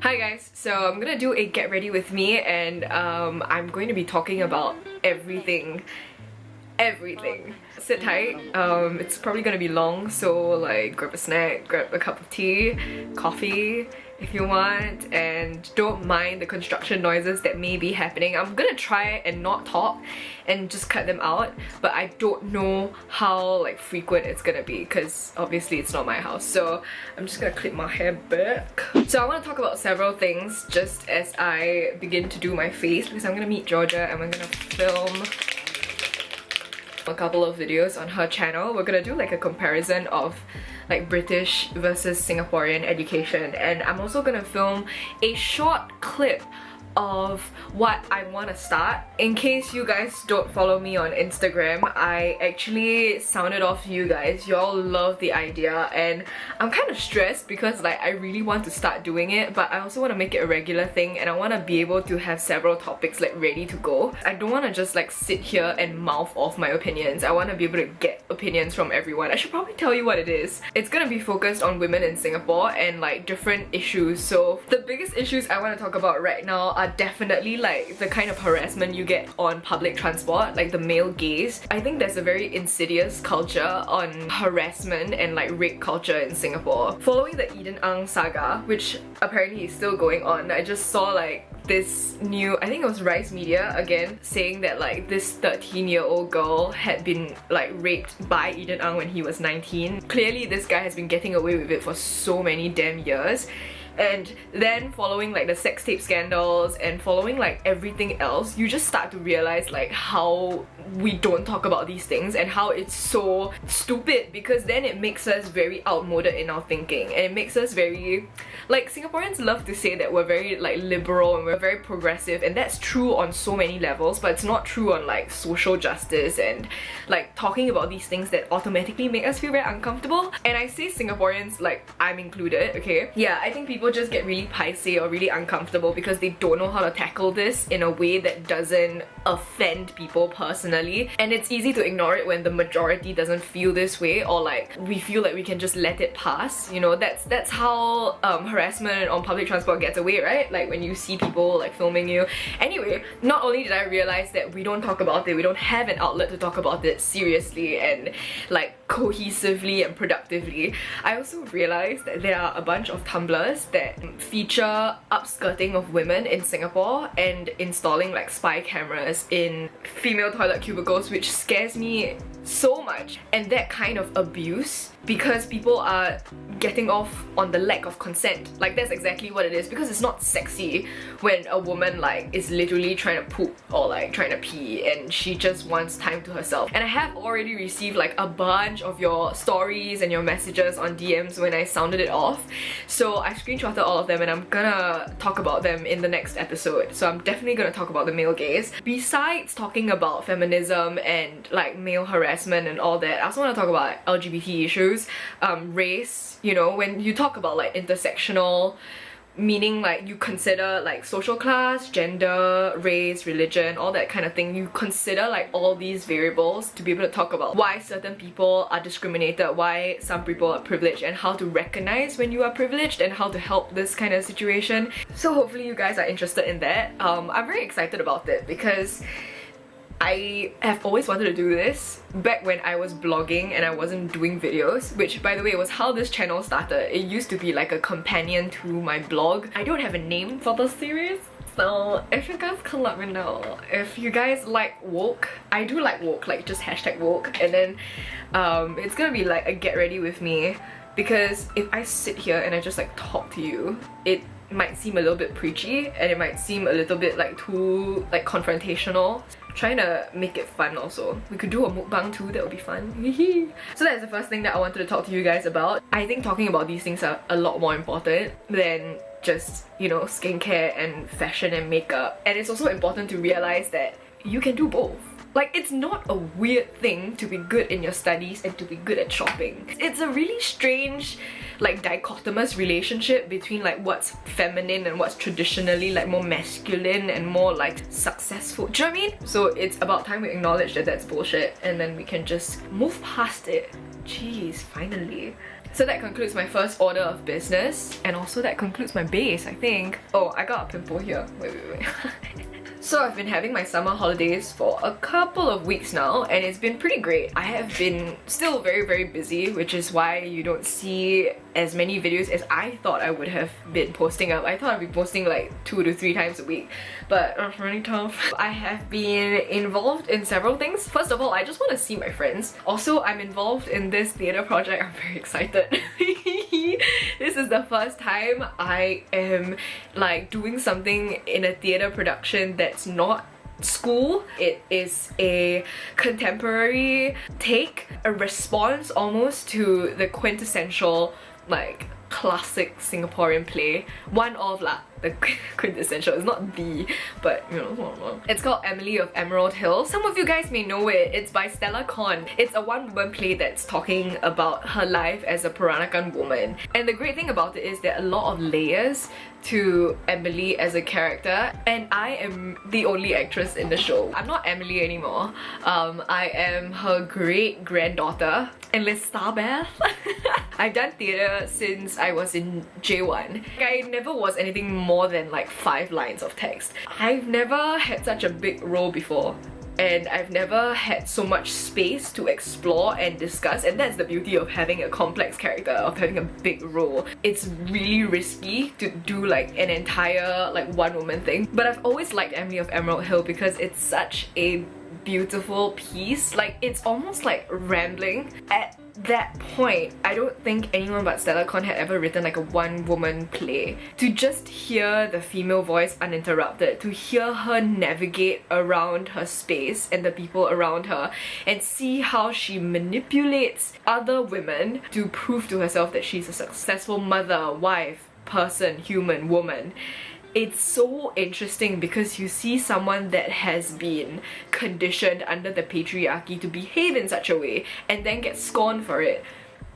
Hi guys, so I'm gonna do a get ready with me and I'm going to be talking about everything. Sit tight, it's probably gonna be long, so like grab a snack, grab a cup of tea, coffee if you want, and don't mind the construction noises that may be happening. I'm gonna try and not talk and just cut them out, but I don't know how like frequent it's gonna be because obviously it's not my house. So I'm just gonna clip my hair back. So I want to talk about several things just as I begin to do my face, because I'm gonna meet Georgia and we're gonna film a couple of videos on her channel. We're gonna do like a comparison of like British versus Singaporean education, and I'm also gonna film a short clip of what I want to start. In case you guys don't follow me on Instagram, I actually sounded off to you guys. Y'all love the idea and I'm kind of stressed because like I really want to start doing it, but I also want to make it a regular thing and I want to be able to have several topics like ready to go. I don't want to just like sit here and mouth off my opinions. I want to be able to get opinions from everyone. I should probably tell you what it is. It's gonna be focused on women in Singapore and like different issues. So the biggest issues I want to talk about right now are definitely like the kind of harassment you get on public transport, like the male gaze. I think there's a very insidious culture on harassment and like rape culture in Singapore. Following the Eden Ang saga, which apparently is still going on, I just saw like this new, I think it was Rice Media again, saying that like this 13-year-old girl had been like raped by Eden Ang when he was 19. Clearly this guy has been getting away with it for so many damn years. And then following like the sex tape scandals and following like everything else, you just start to realize like how we don't talk about these things and how it's so stupid, because then it makes us very outmoded in our thinking and it makes us very, like, Singaporeans love to say that we're very like liberal and we're very progressive, and that's true on so many levels, but it's not true on like social justice and like talking about these things that automatically make us feel very uncomfortable. And I say Singaporeans, like I'm included, okay? Yeah, I think people just get really paiseh or really uncomfortable because they don't know how to tackle this in a way that doesn't offend people personally, and it's easy to ignore it when the majority doesn't feel this way, or like we feel like we can just let it pass. You know, that's how harassment on public transport gets away, right? Like when you see people like filming you. Anyway, not only did I realize that we don't talk about it, we don't have an outlet to talk about it seriously and like cohesively and productively, I also realized that there are a bunch of Tumblrs that feature upskirting of women in Singapore and installing like spy cameras in female toilet cubicles, which scares me so much. And that kind of abuse, because people are getting off on the lack of consent. Like that's exactly what it is, because it's not sexy when a woman like is literally trying to poop or like trying to pee and she just wants time to herself. And I have already received like a bunch of your stories and your messages on DMs when I sounded it off, so I screenshotted all of them and I'm gonna talk about them in the next episode. So I'm definitely gonna talk about the male gaze. Besides talking about feminism and like male harassment and all that, I also want to talk about LGBT issues, race. You know, when you talk about like intersectional, meaning like you consider like social class, gender, race, religion, all that kind of thing. You consider like all these variables to be able to talk about why certain people are discriminated, why some people are privileged, and how to recognize when you are privileged and how to help this kind of situation. So hopefully you guys are interested in that. I'm very excited about it because I have always wanted to do this back when I was blogging and I wasn't doing videos, which by the way was how this channel started. It used to be like a companion to my blog. I don't have a name for the series, so if you guys can let me know. If you guys like woke, I do like woke, like just hashtag woke, and then it's gonna be like a get ready with me, because if I sit here and I just like talk to you, it might seem a little bit preachy and it might seem a little bit like too like confrontational. Trying to make it fun also. We could do a mukbang too, that would be fun. So that's the first thing that I wanted to talk to you guys about. I think talking about these things are a lot more important than just, you know, skincare and fashion and makeup. And it's also important to realize that you can do both. Like, it's not a weird thing to be good in your studies and to be good at shopping. It's a really strange, like, dichotomous relationship between like what's feminine and what's traditionally like more masculine and more like successful. Do you know what I mean? So it's about time we acknowledge that that's bullshit and then we can just move past it. Jeez, finally. So that concludes my first order of business, and also that concludes my base, I think. Oh, I got a pimple here. Wait. So I've been having my summer holidays for a couple of weeks now, and it's been pretty great. I have been still very busy, which is why you don't see as many videos as I thought I would have been posting up. I thought I'd be posting like 2 to 3 times a week, but it's really tough. I have been involved in several things. First of all, I just want to see my friends. Also, I'm involved in this theatre project. I'm very excited. This is the first time I am like doing something in a theatre production that's not school. It is a contemporary take, a response almost to the quintessential like classic Singaporean play. One of the quintessential, it's not the, but you know. It's called Emily of Emerald Hill. Some of you guys may know it. It's by Stella Kon. It's a one-woman play that's talking about her life as a Peranakan woman. And the great thing about it is there are a lot of layers to Emily as a character, and I am the only actress in the show. I'm not Emily anymore. I am her great-granddaughter, Elizabeth. I've done theatre since I was in J1. I never was anything more than like 5 lines of text. I've never had such a big role before, and I've never had so much space to explore and discuss, and that's the beauty of having a complex character, of having a big role. It's really risky to do like an entire like one-woman thing, but I've always liked Emily of Emerald Hill because it's such a beautiful piece. Like, it's almost like rambling. At that point, I don't think anyone but Stella Kon had ever written like a one-woman play. To just hear the female voice uninterrupted, to hear her navigate around her space and the people around her, and see how she manipulates other women to prove to herself that she's a successful mother, wife, person, human, woman. It's so interesting because you see someone that has been conditioned under the patriarchy to behave in such a way and then get scorned for it.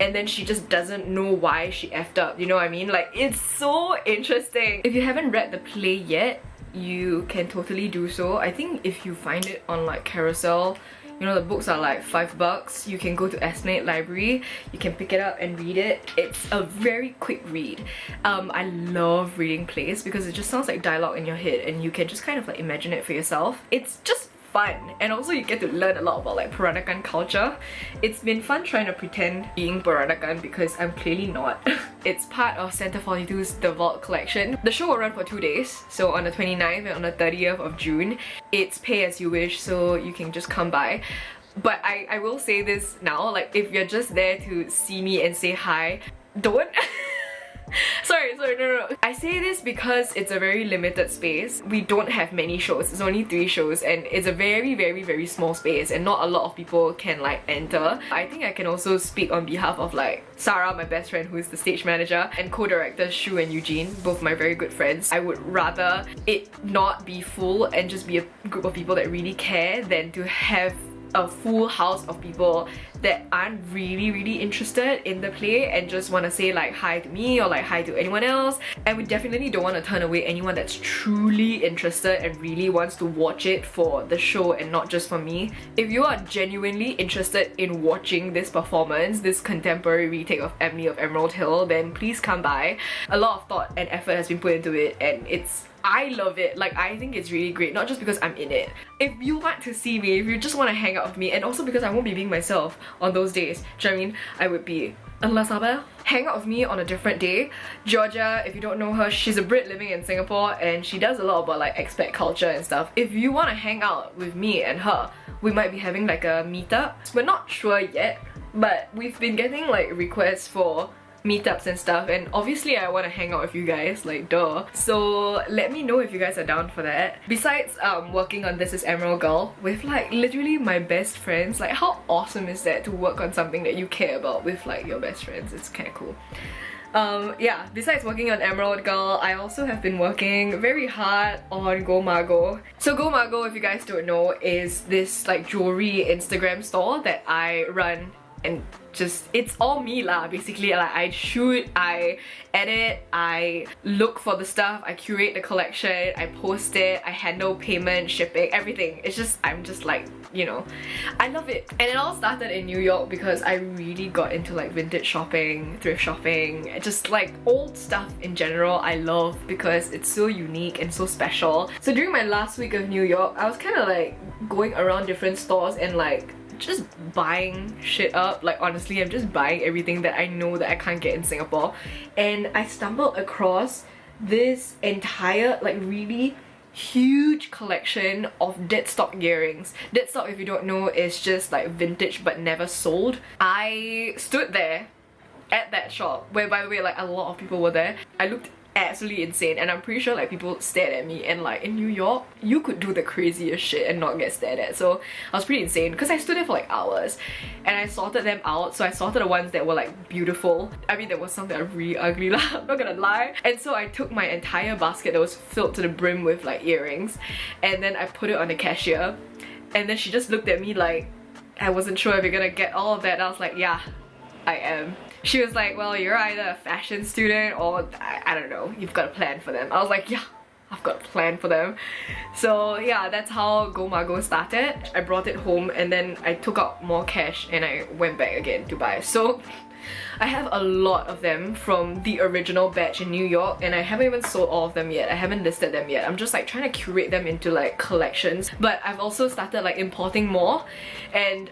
And then she just doesn't know why she effed up, you know what I mean? Like, it's so interesting. If you haven't read the play yet, you can totally do so. I think if you find it on like Carousel, you know, the books are like $5. You can go to Esplanade Library, you can pick it up and read it. It's a very quick read. I love reading plays because it just sounds like dialogue in your head and you can just kind of like imagine it for yourself. It's just fun, and also you get to learn a lot about like Peranakan culture. It's been fun trying to pretend being Peranakan because I'm clearly not. It's part of Centre 42's The Vault collection. The show will run for 2 days, so on the 29th and on the 30th of June. It's pay as you wish, so you can just come by. But I will say this now, like, if you're just there to see me and say hi, don't. Sorry, no. I say this because it's a very limited space. We don't have many shows. It's only 3 shows, and it's a very small space, and not a lot of people can like enter. I think I can also speak on behalf of like Sarah, my best friend, who is the stage manager, and co-directors Shu and Eugene, both my very good friends. I would rather it not be full and just be a group of people that really care than to have a full house of people that aren't really interested in the play and just want to say like hi to me or like hi to anyone else. And we definitely don't want to turn away anyone that's truly interested and really wants to watch it for the show and not just for me. If you are genuinely interested in watching this performance, this contemporary retake of Emily of Emerald Hill, then please come by. A lot of thought and effort has been put into it, and I love it. Like, I think it's really great, not just because I'm in it. If you want to see me, if you just want to hang out with me, and also because I won't be being myself on those days, do you know what I mean? I would be Elizabeth. Hang out with me on a different day. Georgia, if you don't know her, she's a Brit living in Singapore and she does a lot about like expat culture and stuff. If you want to hang out with me and her, we might be having like a meetup. We're not sure yet, but we've been getting like requests for meetups and stuff, and obviously I want to hang out with you guys, like duh. So let me know if you guys are down for that. Besides working on This Is Emerald Girl with like literally my best friends, like how awesome is that to work on something that you care about with like your best friends? It's kind of cool. Yeah, besides working on Emerald Girl, I also have been working very hard on Go Margaux. So Go Margaux, if you guys don't know, is this like jewelry Instagram store that I run and just, it's all me lah, basically. Like, I shoot, I edit, I look for the stuff, I curate the collection, I post it, I handle payment, shipping, everything. It's just, I'm just like, you know, I love it. And it all started in New York because I really got into like vintage shopping, thrift shopping, just like old stuff in general I love because it's so unique and so special. So during my last week of New York, I was kind of like going around different stores and like just buying shit up. Like, honestly, I'm just buying everything that I know that I can't get in Singapore. And I stumbled across this entire like really huge collection of dead stock earrings. Dead stock, if you don't know, is just like vintage but never sold. I stood there at that shop where, by the way, like a lot of people were there. I looked absolutely insane, and I'm pretty sure like people stared at me, and like in New York you could do the craziest shit and not get stared at. So I was pretty insane because I stood there for like hours and I sorted them out. So I sorted the ones that were like beautiful. I mean, there was some that are really ugly lah, I'm not gonna lie. And so I took my entire basket that was filled to the brim with like earrings, and then I put it on the cashier, and then she just looked at me like, I wasn't sure if you're gonna get all of that. And I was like, yeah, I am. She was like, well, you're either a fashion student or I don't know, you've got a plan for them. I was like, yeah, I've got a plan for them. So yeah, that's how Go Margaux started. I brought it home and then I took out more cash and I went back again to buy. So I have a lot of them from the original batch in New York, and I haven't even sold all of them yet. I haven't listed them yet. I'm just like trying to curate them into like collections. But I've also started like importing more, and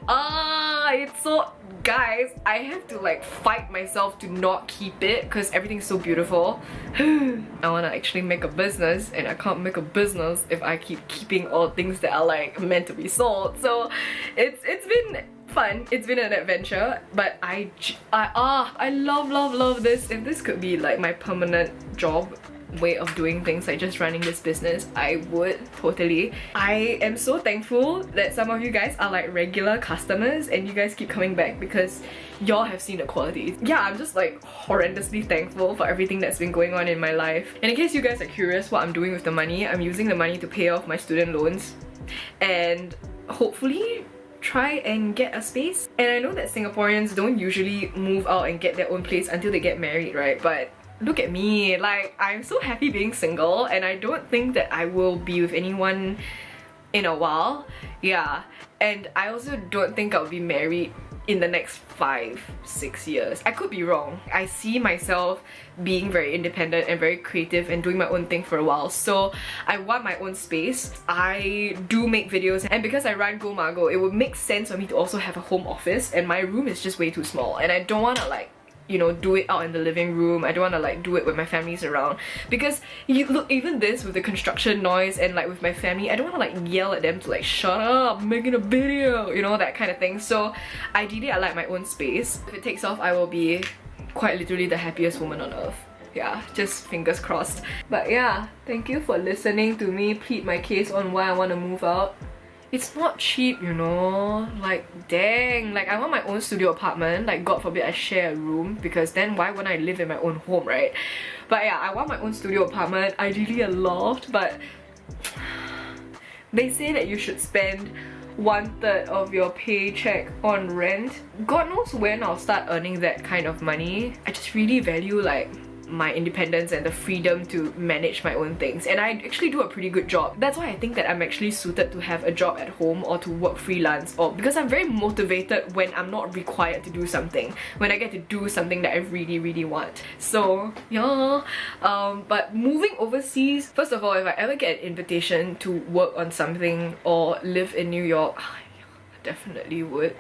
it's so, guys, I have to like fight myself to not keep it because everything's so beautiful. I want to actually make a business, and I can't make a business if I keep keeping all things that are like meant to be sold. So it's been fun. It's been an adventure, but I love this. If this could be like my permanent job way of doing things, like just running this business, I would totally. I am so thankful that some of you guys are like regular customers and you guys keep coming back because y'all have seen the quality. Yeah, I'm just like horrendously thankful for everything that's been going on in my life. And in case you guys are curious what I'm doing with the money, I'm using the money to pay off my student loans and hopefully try and get a space. And I know that Singaporeans don't usually move out and get their own place until they get married, right? But look at me, like I'm so happy being single, and I don't think that I will be with anyone in a while. Yeah, and I also don't think I'll be married in the next 5-6 years. I could be wrong. I see myself being very independent and very creative and doing my own thing for a while. So I want my own space. I do make videos, and because I run Go Margaux, it would make sense for me to also have a home office, and my room is just way too small, and I don't want to like, you know, do it out in the living room. I don't want to like do it when my family's around, because you look, even this with the construction noise and like with my family, I don't want to like yell at them to like shut up, I'm making a video, you know, that kind of thing. So ideally I like my own space. If it takes off, I will be quite literally the happiest woman on earth. Yeah, just fingers crossed. But yeah, thank you for listening to me plead my case on why I want to move out. It's not cheap, you know, like dang, like I want my own studio apartment, like God forbid I share a room, because then why wouldn't I live in my own home, right? But yeah, I want my own studio apartment, ideally a loft, but they say that you should spend 1/3 of your paycheck on rent. God knows when I'll start earning that kind of money. I just really value like my independence and the freedom to manage my own things, and I actually do a pretty good job. That's why I think that I'm actually suited to have a job at home or to work freelance, or because I'm very motivated when I'm not required to do something, when I get to do something that I really want. So yeah, but moving overseas, first of all, if I ever get an invitation to work on something or live in New York, definitely would.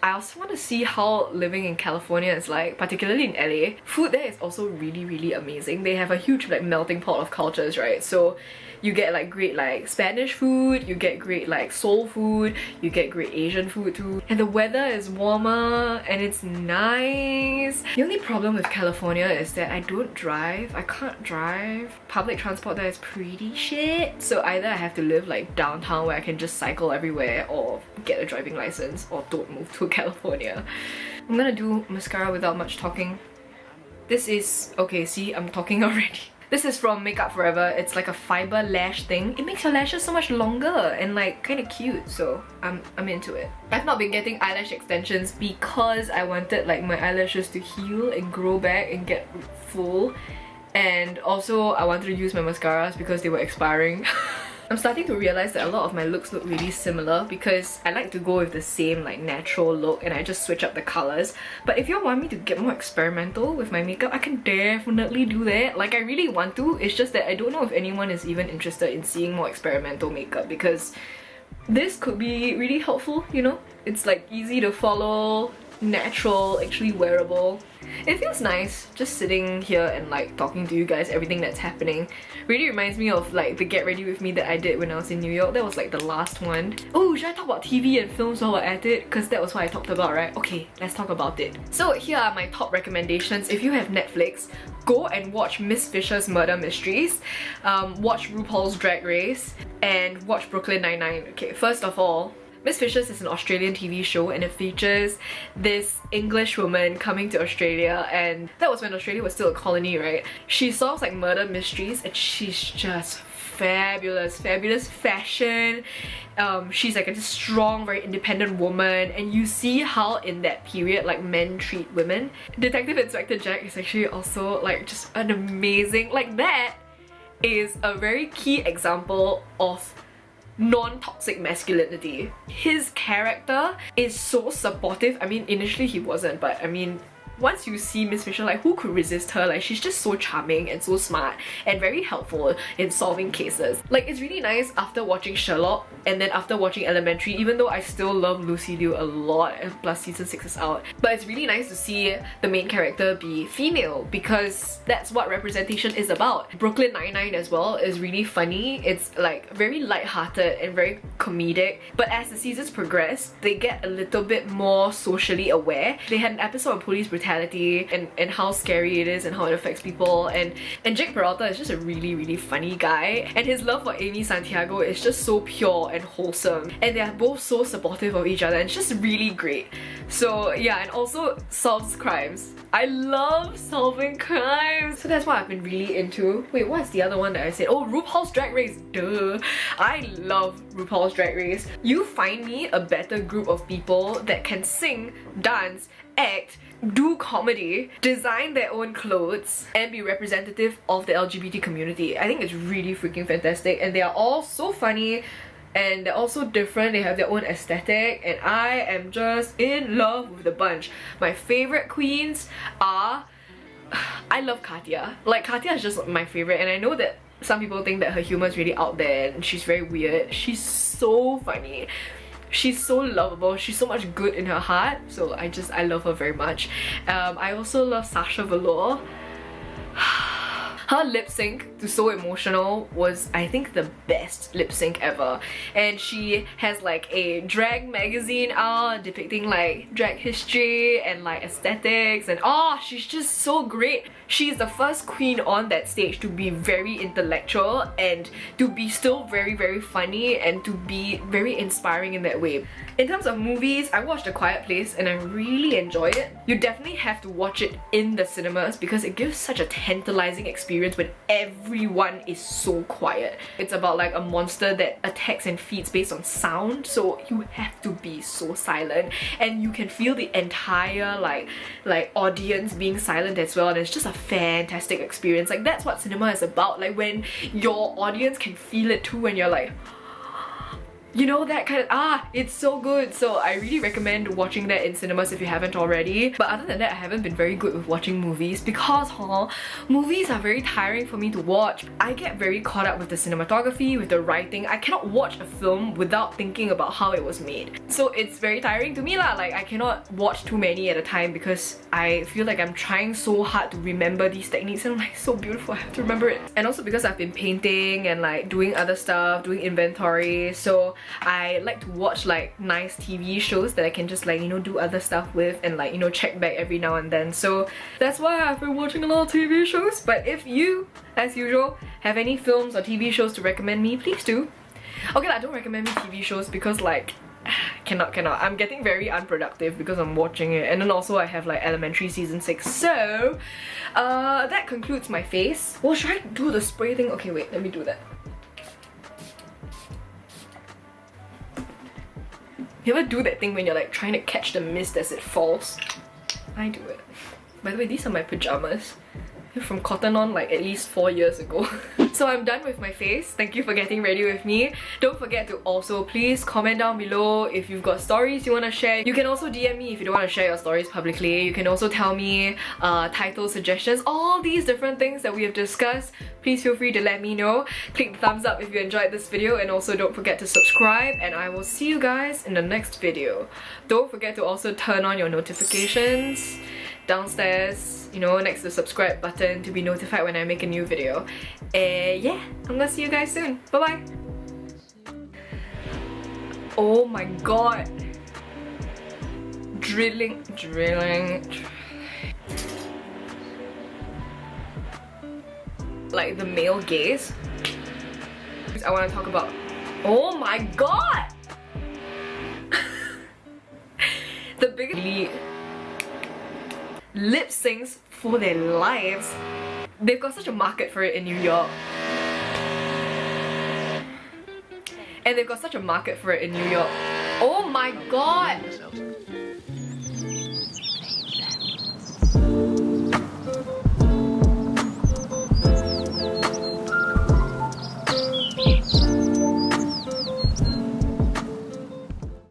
I also want to see how living in California is like, particularly in LA. Food there is also really amazing. They have a huge like melting pot of cultures, right? So you get like great like Spanish food, you get great like soul food, you get great Asian food too. And the weather is warmer and it's nice. The only problem with California is that I don't drive. I can't drive. Public transport there is pretty shit. So either I have to live like downtown where I can just cycle everywhere, or get a driving license, or don't move to California. I'm gonna do mascara without much talking. This is, okay, see, I'm talking already. This is from Makeup Forever. It's like a fiber lash thing. It makes your lashes so much longer and like kind of cute, so I'm into it. I've not been getting eyelash extensions because I wanted like my eyelashes to heal and grow back and get full, and also I wanted to use my mascaras because they were expiring. I'm starting to realize that a lot of my looks look really similar because I like to go with the same like natural look and I just switch up the colours. But if you want me to get more experimental with my makeup, I can definitely do that. Like I really want to, it's just that I don't know if anyone is even interested in seeing more experimental makeup because this could be really helpful, you know? It's like easy to follow, natural, actually wearable. It feels nice just sitting here and like talking to you guys everything that's happening. Really reminds me of like the get ready with me that I did when I was in New York. That was like the last one. Oh, should I talk about TV and films while we're at it? Because that was what I talked about, right? Okay, let's talk about it. So here are my top recommendations. If you have Netflix, go and watch Miss Fisher's Murder Mysteries, watch RuPaul's Drag Race, and watch Brooklyn Nine-Nine. Okay, first of all, Miss Fisher's is an Australian TV show and it features this English woman coming to Australia, and that was when Australia was still a colony, right? She solves like murder mysteries and she's just fabulous. Fabulous fashion. She's like a strong, very independent woman, and you see how in that period like men treat women. Detective Inspector Jack is actually also like just an amazing, like that is a very key example of non-toxic masculinity. His character is so supportive. I mean, initially he wasn't, but I mean, once you see Miss Fisher, like who could resist her? Like she's just so charming and so smart and very helpful in solving cases. Like it's really nice after watching Sherlock and then after watching Elementary, even though I still love Lucy Liu a lot, and plus season 6 is out, but it's really nice to see the main character be female because that's what representation is about. Brooklyn Nine-Nine as well is really funny. It's like very light-hearted and very comedic, but as the seasons progress, they get a little bit more socially aware. They had an episode on police brutality and how scary it is and how it affects people, and Jake Peralta is just a really funny guy, and his love for Amy Santiago is just so pure and wholesome, and they are both so supportive of each other, and it's just really great. So yeah, and also solves crimes. I love solving crimes, so that's what I've been really into. Wait, what's the other one that I said? Oh, RuPaul's Drag Race, duh! I love RuPaul's Drag Race. You find me a better group of people that can sing, dance, act, do comedy, design their own clothes, and be representative of the LGBT community. I think it's really freaking fantastic, and they are all so funny and they're also different. They have their own aesthetic, and I am just in love with the bunch. My favorite queens are... I love Katya. Like, Katya is just my favorite, and I know that some people think that her humor is really out there and she's very weird. She's so funny. She's so lovable. She's so much good in her heart. So I love her very much. I also love Sasha Velour. Her lip sync to So Emotional was, I think, the best lip sync ever. And she has like a drag magazine out depicting like drag history and like aesthetics, and oh, she's just so great. She's the first queen on that stage to be very intellectual and to be still very funny and to be very inspiring in that way. In terms of movies, I watched A Quiet Place and I really enjoyed it. You definitely have to watch it in the cinemas because it gives such a tantalizing experience when everyone is so quiet. It's about like a monster that attacks and feeds based on sound, so you have to be so silent and you can feel the entire like audience being silent as well, and it's just a fantastic experience. Like that's what cinema is about, like when your audience can feel it too and you're like, you know, that kind of, it's so good. So I really recommend watching that in cinemas if you haven't already. But other than that, I haven't been very good with watching movies because movies are very tiring for me to watch. I get very caught up with the cinematography, with the writing. I cannot watch a film without thinking about how it was made. So it's very tiring to me lah. Like I cannot watch too many at a time because I feel like I'm trying so hard to remember these techniques and I'm like, so beautiful, I have to remember it. And also because I've been painting and like doing other stuff, doing inventory, so I like to watch like nice TV shows that I can just like, you know, do other stuff with and like, you know, check back every now and then. So that's why I've been watching a lot of TV shows. But if you, as usual, have any films or TV shows to recommend me, please do. Okay, I don't recommend me TV shows because like, Cannot. I'm getting very unproductive because I'm watching it, and then also I have like Elementary Season 6. So, that concludes my face. Well, should I do the spray thing? Okay, wait, let me do that. You ever do that thing when you're like trying to catch the mist as it falls? I do it. By the way, these are my pajamas. They're from Cotton On like at least 4 years ago. So I'm done with my face. Thank you for getting ready with me. Don't forget to also please comment down below if you've got stories you want to share. You can also DM me if you don't want to share your stories publicly. You can also tell me title suggestions. All these different things that we have discussed. Please feel free to let me know. Click the thumbs up if you enjoyed this video, and also don't forget to subscribe, and I will see you guys in the next video. Don't forget to also turn on your notifications downstairs, you know, next to the subscribe button to be notified when I make a new video. Yeah, I'm gonna see you guys soon. Bye bye. Oh my god. Drilling. Like the male gaze. I want to talk about. Oh my god! The biggest lip syncs for their lives. They've got such a market for it in New York. And they've got such a market for it in New York. Oh my god!